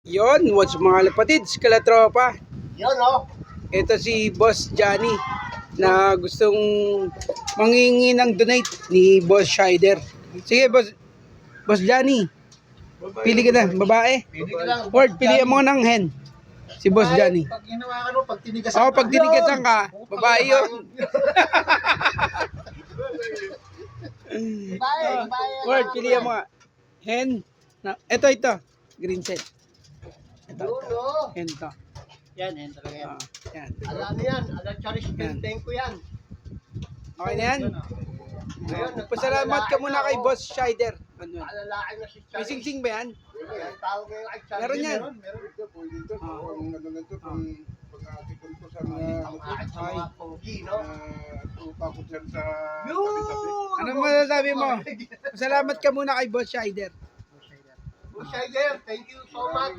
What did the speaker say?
Yon, what's mga lapatids, kalatropa. Yun, oh. Ito si Boss Johnny na gustong mangingi ng donate ni Boss Scheider. Sige, Boss Johnny. Pili ka na, babae. Pili ka lang. Word, pilihan mo ng hen. Si Boss Johnny. Pag ginawa ka, no, pag tinigasan Oo, pag tinigasan ka, babae yun. Babae. Word, pilihan mo nga. Hen. Ito. Green set. Ito. Yun, oh. Hen to. Yan talaga yan. Yan. Alam yan. Alam, Charis, Yan. thank ko yan. Okay na yan? Ngayon, Pasalamat ka muna kay Boss Scheider. Ano? Alalaki na si May Charis. sing-sing ba yan? Ang tawag ngayon kay Charis. Meron yan. Meron ito, pwede ito. Ang ano na ito, pag-atikon ko sa mga Ang sa mga pogi, no? tupa ko dyan sa Yun! tabi-tabi. Ano masasabi mo? Pasalamat ka muna kay Boss Scheider. Bushaider, thank you so much.